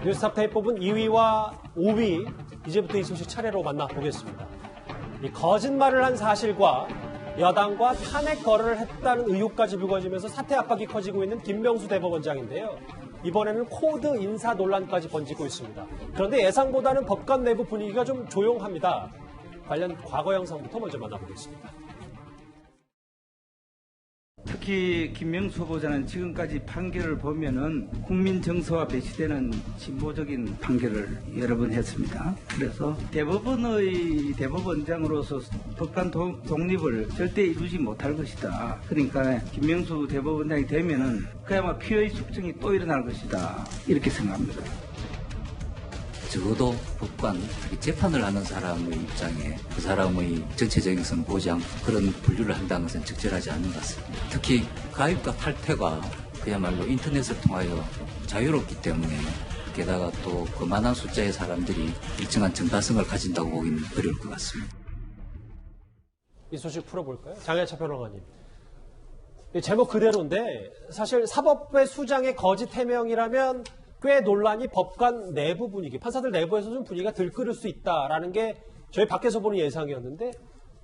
뉴스탑10 뽑은 2위와 5위, 이제부터 이 소식 차례로 만나보겠습니다. 이 거짓말을 한 사실과 여당과 탄핵 거래를 했다는 의혹까지 불거지면서 사퇴 압박이 커지고 있는 김명수 대법원장인데요. 이번에는 코드 인사 논란까지 번지고 있습니다. 그런데 예상보다는 법관 내부 분위기가 좀 조용합니다. 관련 과거 영상부터 먼저 만나보겠습니다. 특히 김명수 후보자는 지금까지 판결을 보면은 국민 정서와 배치되는 진보적인 판결을 여러 번 했습니다. 그래서 대법원의 대법원장으로서 법관 독립을 절대 이루지 못할 것이다. 그러니까 김명수 대법원장이 되면은 그야말로 피의 숙정이 또 일어날 것이다. 이렇게 생각합니다. 적어도 법관, 재판을 하는 사람의 입장에 그 사람의 정치적인 것은 보지 않고 그런 분류를 한다는 것은 적절하지 않은 것 같습니다. 특히 가입과 탈퇴가 그야말로 인터넷을 통하여 자유롭기 때문에 게다가 또 그만한 숫자의 사람들이 일정한 정당성을 가진다고 보기는 어려울 것 같습니다. 이 소식 풀어볼까요? 장혜차 변호사님. 제목 그대로인데 사실 사법부의 수장의 거짓 해명이라면 꽤 논란이 법관 내부 분위기, 판사들 내부에서 좀 분위기가 들끓을 수 있다라는 게 저희 밖에서 보는 예상이었는데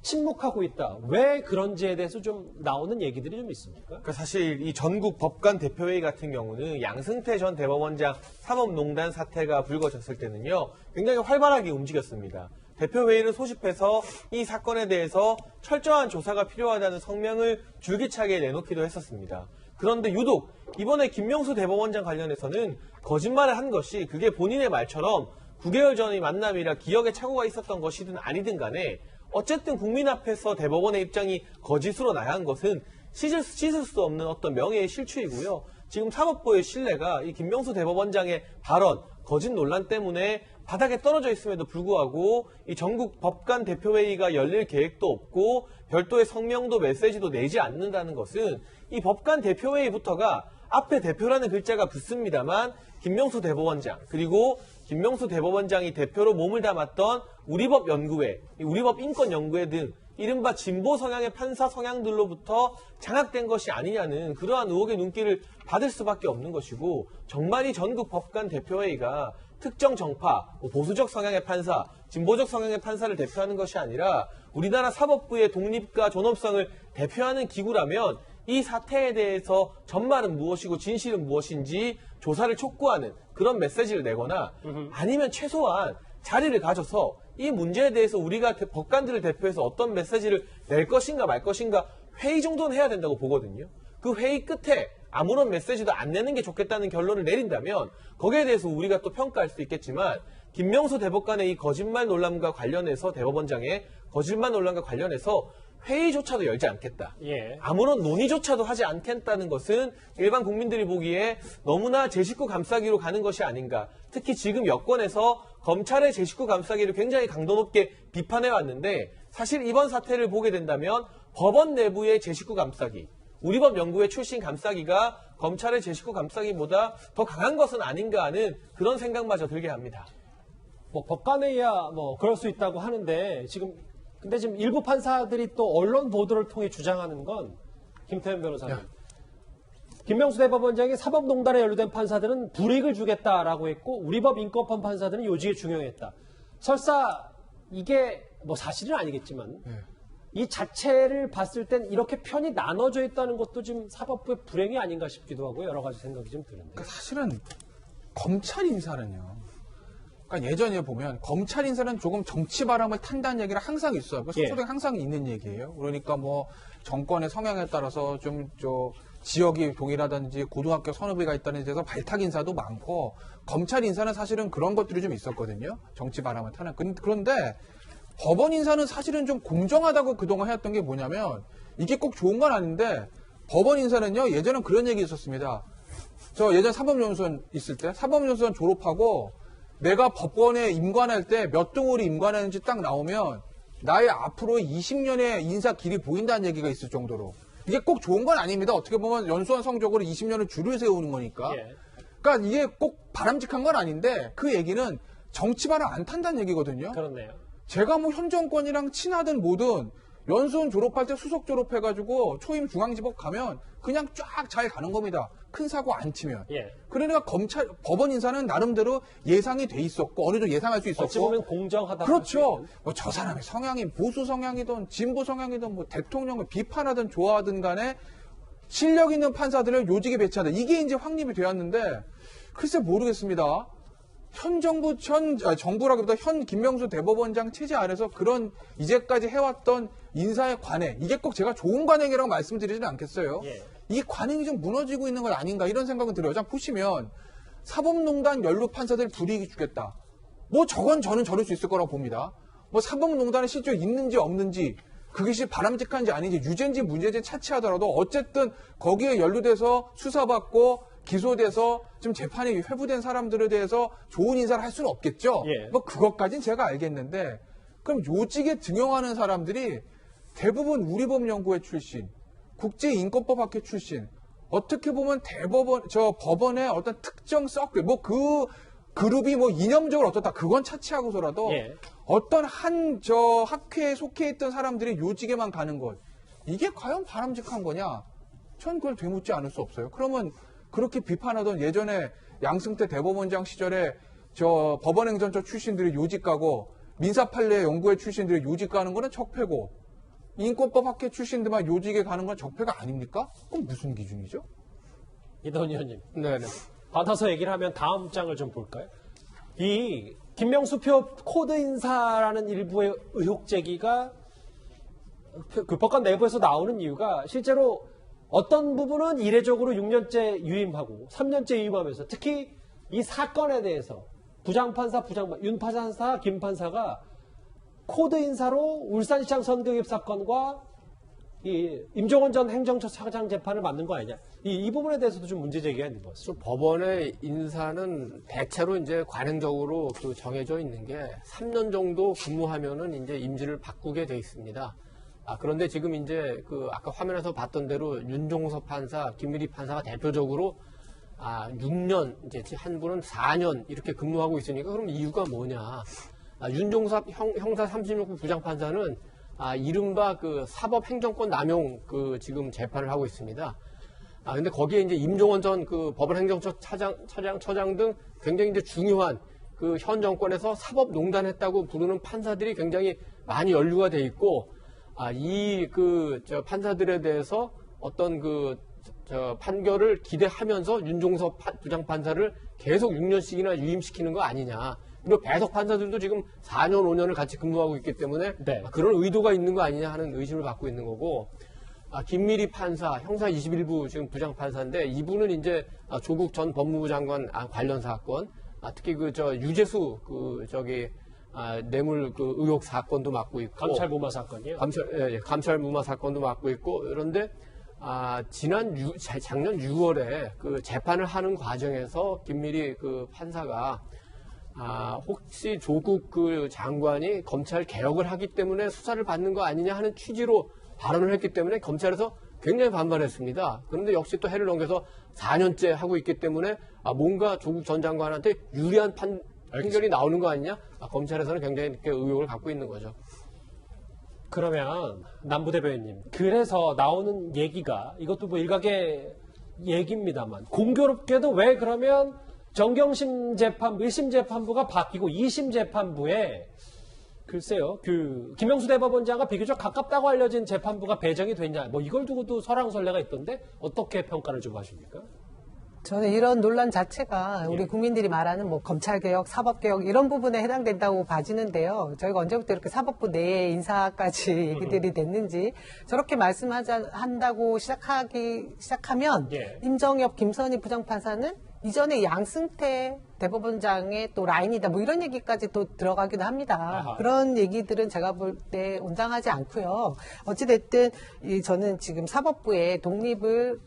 침묵하고 있다. 왜 그런지에 대해서 좀 나오는 얘기들이 좀 있습니까? 그러니까 사실 이 전국 법관 대표회의 같은 경우는 양승태 전 대법원장 사법농단 사태가 불거졌을 때는요, 굉장히 활발하게 움직였습니다. 대표회의를 소집해서 이 사건에 대해서 철저한 조사가 필요하다는 성명을 줄기차게 내놓기도 했었습니다. 그런데 유독 이번에 김명수 대법원장 관련해서는 거짓말을 한 것이 그게 본인의 말처럼 9개월 전의 만남이라 기억에 착오가 있었던 것이든 아니든 간에 어쨌든 국민 앞에서 대법원의 입장이 거짓으로 나간 것은 씻을 수 없는 어떤 명예의 실추이고요. 지금 사법부의 신뢰가 이 김명수 대법원장의 발언, 거짓 논란 때문에 바닥에 떨어져 있음에도 불구하고 이 전국 법관 대표회의가 열릴 계획도 없고 별도의 성명도 메시지도 내지 않는다는 것은 이 법관 대표회의부터가 앞에 대표라는 글자가 붙습니다만 김명수 대법원장 그리고 김명수 대법원장이 대표로 몸을 담았던 우리법 연구회, 우리법 인권연구회 등 이른바 진보 성향의 판사 성향들로부터 장악된 것이 아니냐는 그러한 의혹의 눈길을 받을 수밖에 없는 것이고 정말 이 전국 법관 대표회의가 특정 정파, 보수적 성향의 판사, 진보적 성향의 판사를 대표하는 것이 아니라 우리나라 사법부의 독립과 존엄성을 대표하는 기구라면 이 사태에 대해서 전말은 무엇이고 진실은 무엇인지 조사를 촉구하는 그런 메시지를 내거나 아니면 최소한 자리를 가져서 이 문제에 대해서 우리가 법관들을 대표해서 어떤 메시지를 낼 것인가 말 것인가 회의 정도는 해야 된다고 보거든요. 그 회의 끝에 아무런 메시지도 안 내는 게 좋겠다는 결론을 내린다면 거기에 대해서 우리가 또 평가할 수 있겠지만 김명수 대법관의 이 거짓말 논란과 관련해서 대법원장의 거짓말 논란과 관련해서 회의조차도 열지 않겠다. 예. 아무런 논의조차도 하지 않겠다는 것은 일반 국민들이 보기에 너무나 제 식구 감싸기로 가는 것이 아닌가. 특히 지금 여권에서 검찰의 제 식구 감싸기를 굉장히 강도 높게 비판해 왔는데 사실 이번 사태를 보게 된다면 법원 내부의 제 식구 감싸기, 우리법 연구회 출신 감싸기가 검찰의 제 식구 감싸기보다 더 강한 것은 아닌가 하는 그런 생각마저 들게 합니다. 뭐 법관회의야 그럴 수 있다고 하는데 근데 지금 일부 판사들이 또 언론 보도를 통해 주장하는 건 김태현 변호사님. 김명수 대법원장이 사법농단에 연루된 판사들은 불이익을 주겠다라고 했고 우리법 인권법 판사들은 요직에 중용했다. 설사 이게 사실은 아니겠지만 이 자체를 봤을 땐 이렇게 편이 나눠져 있다는 것도 지금 사법부의 불행이 아닌가 싶기도 하고 여러 가지 생각이 좀 드는데. 그러니까 사실은 검찰 인사는요. 그러니까 예전에 보면 검찰 인사는 조금 정치 바람을 탄다는 얘기를 항상 있어요. 소속에 항상 있는 얘기예요. 그러니까 정권의 성향에 따라서 좀 지역이 동일하다든지 고등학교 선후배가 있다는 데서 발탁 인사도 많고 검찰 인사는 사실은 그런 것들이 좀 있었거든요. 정치 바람을 타는. 그런데 법원 인사는 사실은 좀 공정하다고 그동안 해왔던 게 뭐냐면 이게 꼭 좋은 건 아닌데 법원 인사는요. 예전엔 그런 얘기 있었습니다. 저 예전 사법연수원 있을 때 사법연수원 졸업하고 내가 법원에 임관할 때 몇 등으로 임관했는지 딱 나오면 나의 앞으로 20년의 인사 길이 보인다는 얘기가 있을 정도로 이게 꼭 좋은 건 아닙니다. 어떻게 보면 연수원 성적으로 20년을 줄을 세우는 거니까. 그러니까 이게 꼭 바람직한 건 아닌데 그 얘기는 정치 바람 안 탄다는 얘기거든요. 그렇네요. 제가 현 정권이랑 친하든 뭐든 연수원 졸업할 때 수석 졸업해가지고 초임 중앙지법 가면 그냥 쫙 잘 가는 겁니다. 큰 사고 안 치면. 예. 그러니까 법원 인사는 나름대로 예상이 돼 있었고 어느 정도 예상할 수 있었고. 어찌 보면 공정하다. 그렇죠. 뭐 저 사람의 성향이 보수 성향이든 진보 성향이든 뭐 대통령을 비판하든 좋아하든 간에 실력 있는 판사들을 요직에 배치하다. 이게 이제 확립이 되었는데 글쎄 모르겠습니다. 정부라기보다 현 김명수 대법원장 체제 안에서 그런 이제까지 해왔던 인사의 관행, 이게 꼭 제가 좋은 관행이라고 말씀드리지는 않겠어요. 예. 이 관행이 좀 무너지고 있는 것 아닌가 이런 생각은 들어요. 자, 보시면 사법농단 연루 판사들 불이익이 주겠다. 뭐 저는 저럴 수 있을 거라고 봅니다. 뭐 사법농단에 실제 있는지 없는지 그것이 바람직한지 아닌지 유죄인지 무죄인지 차치하더라도 어쨌든 거기에 연루돼서 수사받고 기소돼서 좀 재판이 회부된 사람들에 대해서 좋은 인사를 할 수는 없겠죠. 예. 뭐 그것까진 제가 알겠는데 그럼 요직에 등용하는 사람들이 대부분 우리법연구회 출신, 국제인권법학회 출신, 어떻게 보면 법원의 어떤 특정 서클, 뭐 그 그룹이 뭐 이념적으로 어떻다 그건 차치하고서라도 예. 어떤 한 학회에 속해 있던 사람들이 요직에만 가는 것 이게 과연 바람직한 거냐? 전 그걸 되묻지 않을 수 없어요. 그러면 그렇게 비판하던 예전에 양승태 대법원장 시절에 법원행정처 출신들이 요직 가고 민사판례 연구회 출신들이 요직 가는 거는 적폐고 인권법 학회 출신들만 요직에 가는 건 적폐가 아닙니까? 그럼 무슨 기준이죠? 이동훈 의원님. 네네. 받아서 얘기를 하면 다음 장을 좀 볼까요? 이 김명수표 코드 인사라는 일부의 의혹 제기가 그 법관 내부에서 나오는 이유가 실제로 어떤 부분은 이례적으로 6년째 유임하고 3년째 유임하면서 특히 이 사건에 대해서 부장판사, 윤 판사, 김 판사가 코드 인사로 울산시장 선거개입 사건과 이 임종원 전 행정처 차장 재판을 맡는 거 아니냐. 이 부분에 대해서도 좀 문제 제기가 있는 것 같습니다. 법원의 인사는 대체로 이제 관행적으로 정해져 있는 게 3년 정도 근무하면은 이제 임지를 바꾸게 돼 있습니다. 그런데 지금 이제 아까 화면에서 봤던 대로 윤종섭 판사, 김미리 판사가 대표적으로 6년, 이제 한 분은 4년 이렇게 근무하고 있으니까 그럼 이유가 뭐냐. 윤종섭 형사 36부 부장판사는 이른바 사법행정권 남용 지금 재판을 하고 있습니다. 근데 거기에 이제 임종원 전 법원행정처 처장 등 굉장히 이제 중요한 현 정권에서 사법농단했다고 부르는 판사들이 굉장히 많이 연루가 돼 있고, 이 판사들에 대해서 어떤 판결을 기대하면서 윤종섭 부장판사를 계속 6년씩이나 유임시키는 거 아니냐. 그리고 배석 판사들도 지금 4년, 5년을 같이 근무하고 있기 때문에 네. 그런 의도가 있는 거 아니냐 하는 의심을 받고 있는 거고, 김미리 판사, 형사 21부 지금 부장판사인데 이분은 이제 조국 전 법무부 장관 관련 사건, 특히 유재수 뇌물 의혹 사건도 맡고 있고, 감찰 무마 사건이요. 감찰 무마 사건도 맡고 있고, 그런데 작년 6월에 재판을 하는 과정에서 김미리 판사가 혹시 조국 장관이 검찰 개혁을 하기 때문에 수사를 받는 거 아니냐 하는 취지로 발언을 했기 때문에 검찰에서 굉장히 반발했습니다. 그런데 역시 또 해를 넘겨서 4년째 하고 있기 때문에 뭔가 조국 전 장관한테 유리한 판결이 나오는 거 아니냐? 검찰에서는 굉장히 이렇게 의혹을 갖고 있는 거죠. 그러면 남부대변인님, 그래서 나오는 얘기가 이것도 뭐 일각의 얘기입니다만 공교롭게도 왜 그러면 정경심 재판부, 1심 재판부가 바뀌고 2심 재판부에 글쎄요, 김명수 대법원장과 비교적 가깝다고 알려진 재판부가 배정이 됐냐, 뭐 이걸 두고도 설왕설래가 있던데 어떻게 평가를 좀 하십니까? 저는 이런 논란 자체가 우리 국민들이 말하는 뭐 검찰개혁, 사법개혁 이런 부분에 해당된다고 봐지는데요. 저희가 언제부터 이렇게 사법부 내 인사까지 얘기들이 됐는지 저렇게 말씀한다고 시작하면 예. 임정엽, 김선희 부장판사는 이전에 양승태 대법원장의 또 라인이다 뭐 이런 얘기까지 또 들어가기도 합니다. 아하. 그런 얘기들은 제가 볼 때 온당하지 않고요. 어찌됐든 저는 지금 사법부의 독립을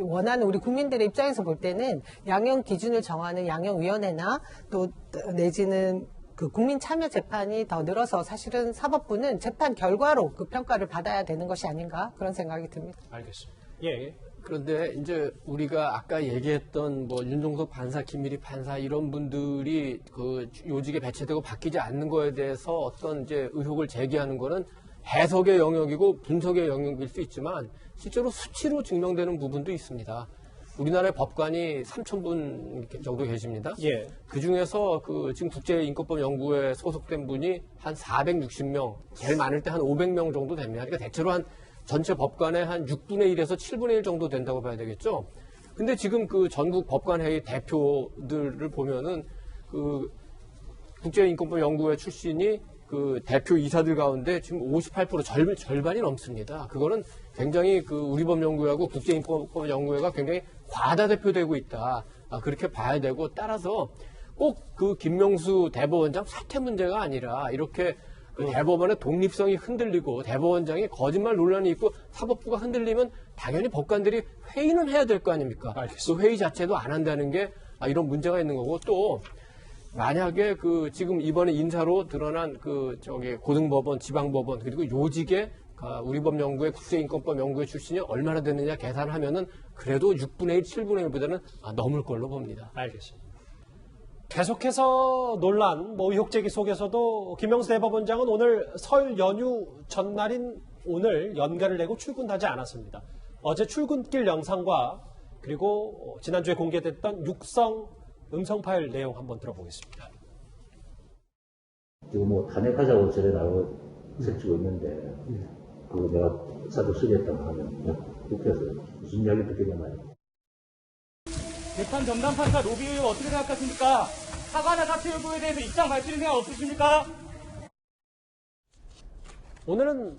원하는 우리 국민들의 입장에서 볼 때는 양형 기준을 정하는 양형위원회나 또 내지는 국민 참여 재판이 더 늘어서 사실은 사법부는 재판 결과로 평가를 받아야 되는 것이 아닌가 그런 생각이 듭니다. 알겠습니다. 예. 그런데 이제 우리가 아까 얘기했던 뭐 윤종섭 판사, 김미리 판사 이런 분들이 요직에 배치되고 바뀌지 않는 거에 대해서 어떤 이제 의혹을 제기하는 거는 해석의 영역이고 분석의 영역일 수 있지만 실제로 수치로 증명되는 부분도 있습니다. 우리나라의 법관이 3,000분 정도 계십니다. 예. 그 중에서 지금 국제인권법 연구에 소속된 분이 한 460명, 제일 많을 때 한 500명 정도 됩니다. 그러니까 대체로 한 전체 법관의 한 6분의 1에서 7분의 1 정도 된다고 봐야 되겠죠. 근데 지금 그 전국 법관회의 대표들을 보면은 그 국제인권법 연구회 출신이 그 대표 이사들 가운데 지금 58% 절반이 넘습니다. 그거는 굉장히 그 우리 법연구회하고 국제인권법 연구회가 굉장히 과다대표되고 있다. 그렇게 봐야 되고 따라서 꼭 그 김명수 대법원장 사퇴 문제가 아니라 이렇게 그 대법원의 독립성이 흔들리고 대법원장이 거짓말 논란이 있고 사법부가 흔들리면 당연히 법관들이 회의는 해야 될 거 아닙니까? 그 회의 자체도 안 한다는 게 이런 문제가 있는 거고 또 만약에 지금 이번에 인사로 드러난 고등법원, 지방법원 그리고 요직의 우리 법연구회 국제인권법 연구회 출신이 얼마나 되느냐 계산하면은 그래도 6분의 1, 7분의 1보다는 넘을 걸로 봅니다. 알겠습니다. 계속해서 논란, 의혹 제기 속에서도 김명수 대법원장은 오늘 설 연휴 전날인 오늘 연가를 내고 출근하지 않았습니다. 어제 출근길 영상과 그리고 지난주에 공개됐던 육성 음성 파일 내용 한번 들어보겠습니다. 지금 탄핵하자고 저래 나오고 설치고 있는데, 내가 사도 쓰겠다고 하면 국회에서 무슨 이야기 듣겠냐 말이야. 재판 전담 판사 로비 의혹 어떻게 생각하십니까? 사과나 사퇴 여부에 대해서 입장 밝히는 생각 없으십니까? 오늘은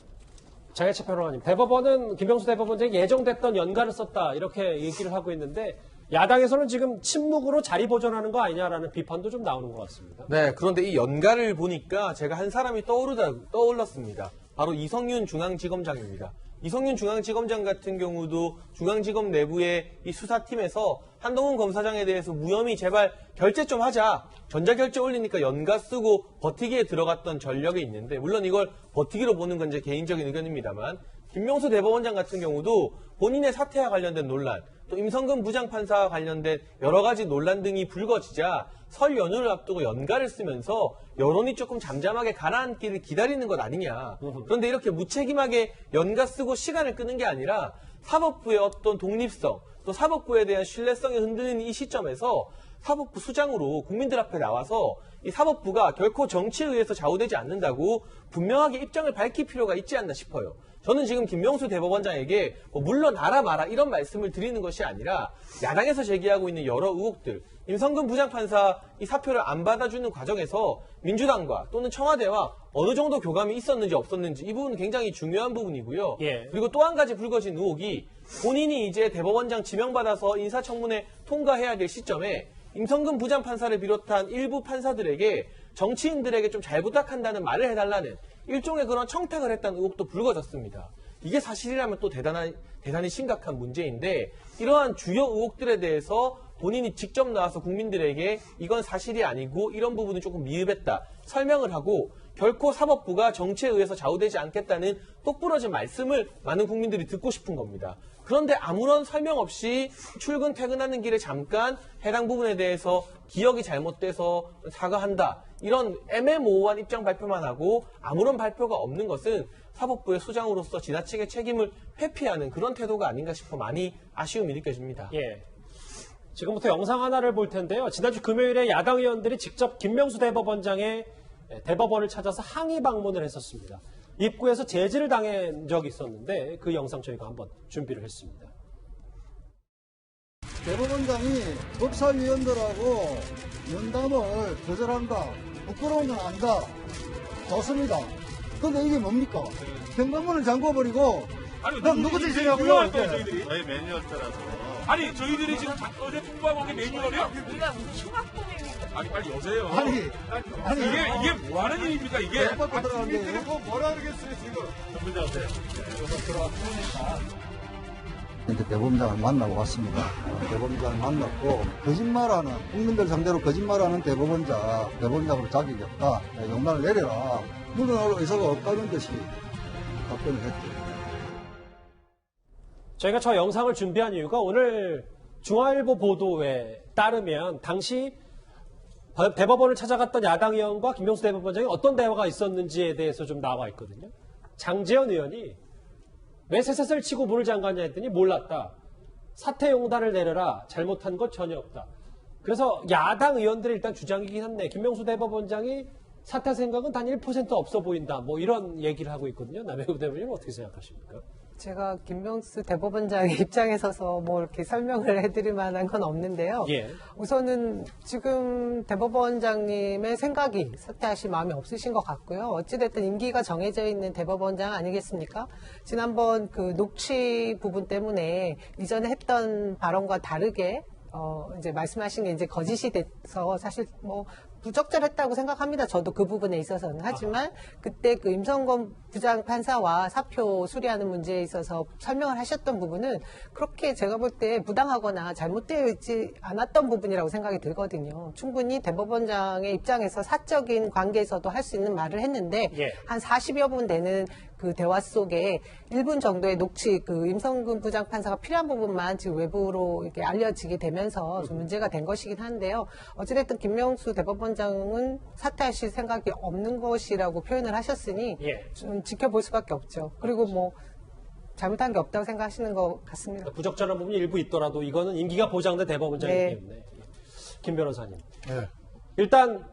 장혜철 평론가님, 대법원은 김명수 대법원장이 예정됐던 연가를 썼다 이렇게 얘기를 하고 있는데 야당에서는 지금 침묵으로 자리 보존하는 거 아니냐라는 비판도 좀 나오는 것 같습니다. 네, 그런데 이 연가를 보니까 제가 한 사람이 떠올랐습니다. 바로 이성윤 중앙지검장입니다. 이성윤 중앙지검장 같은 경우도 중앙지검 내부의 이 수사팀에서 한동훈 검사장에 대해서 무혐의 제발 결재 좀 하자. 전자결재 올리니까 연가 쓰고 버티기에 들어갔던 전력이 있는데 물론 이걸 버티기로 보는 건 제 개인적인 의견입니다만 김명수 대법원장 같은 경우도 본인의 사퇴와 관련된 논란 또 임성근 부장판사와 관련된 여러 가지 논란 등이 불거지자 설 연휴를 앞두고 연가를 쓰면서 여론이 조금 잠잠하게 가라앉기를 기다리는 것 아니냐. 그런데 이렇게 무책임하게 연가 쓰고 시간을 끄는 게 아니라 사법부의 어떤 독립성 또 사법부에 대한 신뢰성이 흔들리는 이 시점에서 사법부 수장으로 국민들 앞에 나와서 이 사법부가 결코 정치에 의해서 좌우되지 않는다고 분명하게 입장을 밝힐 필요가 있지 않나 싶어요. 저는 지금 김명수 대법원장에게 물러나라 마라 이런 말씀을 드리는 것이 아니라 야당에서 제기하고 있는 여러 의혹들 임성근 부장판사 이 사표를 안 받아주는 과정에서 민주당과 또는 청와대와 어느 정도 교감이 있었는지 없었는지 이 부분은 굉장히 중요한 부분이고요. 예. 그리고 또 한 가지 불거진 의혹이 본인이 이제 대법원장 지명받아서 인사청문회 통과해야 될 시점에 임성근 부장판사를 비롯한 일부 판사들에게 정치인들에게 좀 잘 부탁한다는 말을 해달라는 일종의 그런 청탁을 했다는 의혹도 불거졌습니다. 이게 사실이라면 또 대단히 심각한 문제인데 이러한 주요 의혹들에 대해서 본인이 직접 나와서 국민들에게 이건 사실이 아니고 이런 부분은 조금 미흡했다 설명을 하고 결코 사법부가 정치에 의해서 좌우되지 않겠다는 똑부러진 말씀을 많은 국민들이 듣고 싶은 겁니다. 그런데 아무런 설명 없이 출근 퇴근하는 길에 잠깐 해당 부분에 대해서 기억이 잘못돼서 사과한다. 이런 애매모호한 입장 발표만 하고 아무런 발표가 없는 것은 사법부의 수장으로서 지나치게 책임을 회피하는 그런 태도가 아닌가 싶어 많이 아쉬움이 느껴집니다. 예. 지금부터 영상 하나를 볼 텐데요. 지난주 금요일에 야당 의원들이 직접 김명수 대법원장의 대법원을 찾아서 항의 방문을 했었습니다. 입구에서 제지를 당한 적이 있었는데 그 영상 저희가 한번 준비를 했습니다. 대법원장이 법사위원들하고 면담을 거절한다. 부끄러운 건 안다. 좋습니다. 근데 이게 뭡니까? 현관문을 잠궈버리고 그럼 누구 짓이냐고요? 저희 매뉴얼 따라서 아니 저희들이 지금 어제 통보하고 온 게 매뉴얼이요? 우리가 흉악범입니까? 아니 빨리 여세요. 아니 이게 뭐 하는 일입니까 이게? 받고 들어가는데 뭐라 그러겠어요 지금. 전문자세요. 이제 대법원장을 만나고 왔습니다. 대법원장을 만났고 거짓말하는 국민들 상대로 거짓말하는 대법원장으로 자격이 없다. 용단을 내려라. 물러날 의사가 없다는 듯이 답변을 했죠. 저희가 저 영상을 준비한 이유가 오늘 중앙일보 보도에 따르면 당시 대법원을 찾아갔던 야당 의원과 김명수 대법원장이 어떤 대화가 있었는지에 대해서 좀 나와 있거든요. 장제원 의원이 왜 쇠셋을 치고 문을 잠갔냐 했더니 몰랐다. 사퇴용단을 내려라. 잘못한 것 전혀 없다. 그래서 야당 의원들의 일단 주장이긴 한데 김명수 대법원장이 사퇴 생각은 단 1% 없어 보인다. 뭐 이런 얘기를 하고 있거든요. 남해우 대법원님 어떻게 생각하십니까? 제가 김명수 대법원장의 입장에 서서 뭐 이렇게 설명을 해드릴 만한 건 없는데요. 예. 우선은 지금 대법원장님의 생각이 사퇴하실 마음이 없으신 것 같고요. 어찌됐든 임기가 정해져 있는 대법원장 아니겠습니까? 지난번 그 녹취 부분 때문에 이전에 했던 발언과 다르게 이제 말씀하신 게 이제 거짓이 돼서 사실 뭐 부적절했다고 생각합니다. 저도 그 부분에 있어서는. 하지만 그때 그 임성건 부장판사와 사표 수리하는 문제에 있어서 설명을 하셨던 부분은 그렇게 제가 볼 때 부당하거나 잘못되어 있지 않았던 부분이라고 생각이 들거든요. 충분히 대법원장의 입장에서 사적인 관계에서도 할 수 있는 말을 했는데 예. 한 40여 분 되는 그 대화 속에 1분 정도의 녹취, 그 임성근 부장판사가 필요한 부분만 지금 외부로 이렇게 알려지게 되면서 좀 문제가 된 것이긴 한데요. 어찌됐든 김명수 대법원장은 사퇴하실 생각이 없는 것이라고 표현을 하셨으니 예. 좀 지켜볼 수밖에 없죠. 그리고 뭐 잘못한 게 없다고 생각하시는 것 같습니다. 부적절한 부분이 일부 있더라도 이거는 임기가 보장된 대법원장이기 네. 때문에. 김 변호사님. 네. 일단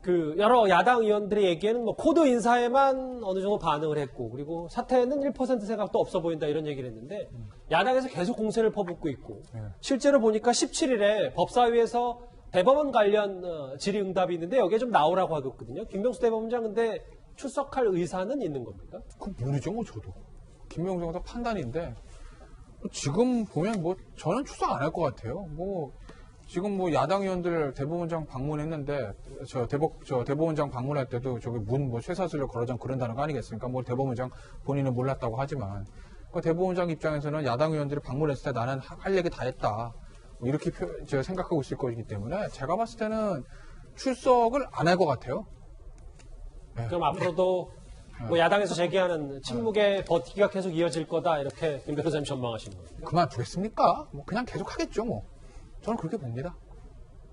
그 여러 야당 의원들의 얘기에는 뭐 코드 인사에만 어느 정도 반응을 했고 그리고 사퇴는 1% 생각도 없어 보인다 이런 얘기를 했는데 야당에서 계속 공세를 퍼붓고 있고 실제로 보니까 17일에 법사위에서 대법원 관련 질의응답이 있는데 여기에 좀 나오라고 하거든요. 김명수 대법원장 근데 출석할 의사는 있는 겁니까? 그 모르죠, 뭐 저도. 김명수 검사 판단인데 지금 보면 뭐 저는 출석 안 할 것 같아요. 뭐 지금 뭐 야당 의원들 대법원장 방문했는데 저 대법원장 방문할 때도 저기 문 뭐 쇠사슬로 걸어장 그런다는 거 아니겠습니까? 뭐 대법원장 본인은 몰랐다고 하지만 그 대법원장 입장에서는 야당 의원들이 방문했을 때 나는 할 얘기 다 했다. 뭐 이렇게 제가 생각하고 있을 것이기 때문에 제가 봤을 때는 출석을 안 할 것 같아요. 네. 그럼 앞으로도 뭐 야당에서 제기하는 침묵의 버티기가 계속 이어질 거다 이렇게 김 변호사님 전망하시는 거예요. 그만두겠습니까? 뭐 그냥 계속 하겠죠, 뭐. 저는 그렇게 봅니다.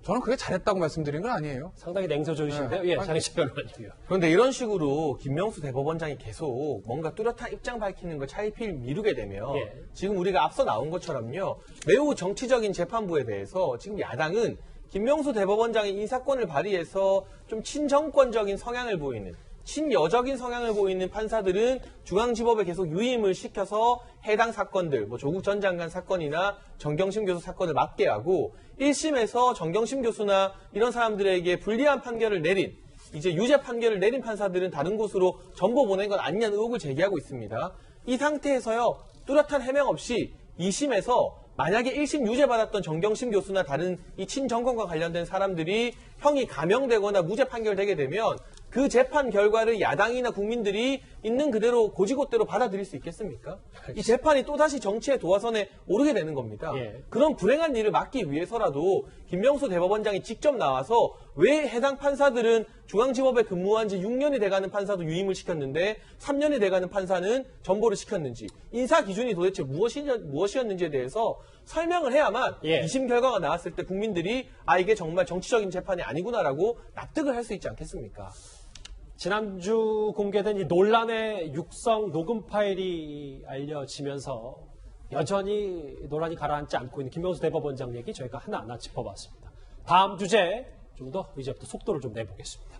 저는 그게 잘했다고 말씀드린 건 아니에요. 상당히 냉소적이신데요. 네. 예, 장희철 변호사님이요. 그런데 이런 식으로 김명수 대법원장이 계속 뭔가 뚜렷한 입장 밝히는 거 차일피일 미루게 되면 예. 지금 우리가 앞서 나온 것처럼요. 매우 정치적인 재판부에 대해서 지금 야당은 김명수 대법원장이 이 사건을 발의해서 좀 친정권적인 성향을 보이는 친여적인 성향을 보이는 판사들은 중앙지법에 계속 유임을 시켜서 해당 사건들, 뭐 조국 전 장관 사건이나 정경심 교수 사건을 맡게 하고 1심에서 정경심 교수나 이런 사람들에게 불리한 판결을 내린 이제 유죄 판결을 내린 판사들은 다른 곳으로 전보 보낸 건 아니냐는 의혹을 제기하고 있습니다. 이 상태에서요. 뚜렷한 해명 없이 2심에서 만약에 1심 유죄 받았던 정경심 교수나 다른 이 친정권과 관련된 사람들이 형이 감형되거나 무죄 판결되게 되면 그 재판 결과를 야당이나 국민들이 있는 그대로 고지고대로 받아들일 수 있겠습니까? 이 재판이 또다시 정치의 도화선에 오르게 되는 겁니다. 예. 그런 불행한 일을 막기 위해서라도 김명수 대법원장이 직접 나와서 왜 해당 판사들은 중앙지법에 근무한 지 6년이 돼가는 판사도 유임을 시켰는데 3년이 돼가는 판사는 전보를 시켰는지 인사 기준이 도대체 무엇이었는지에 대해서 설명을 해야만 예. 2심 결과가 나왔을 때 국민들이 아 이게 정말 정치적인 재판이 아니구나라고 납득을 할 수 있지 않겠습니까? 지난주 공개된 이 논란의 육성 녹음 파일이 알려지면서 여전히 논란이 가라앉지 않고 있는 김명수 대법원장 얘기 저희가 하나하나 짚어봤습니다. 다음 주제 좀 더 이제부터 속도를 좀 내보겠습니다.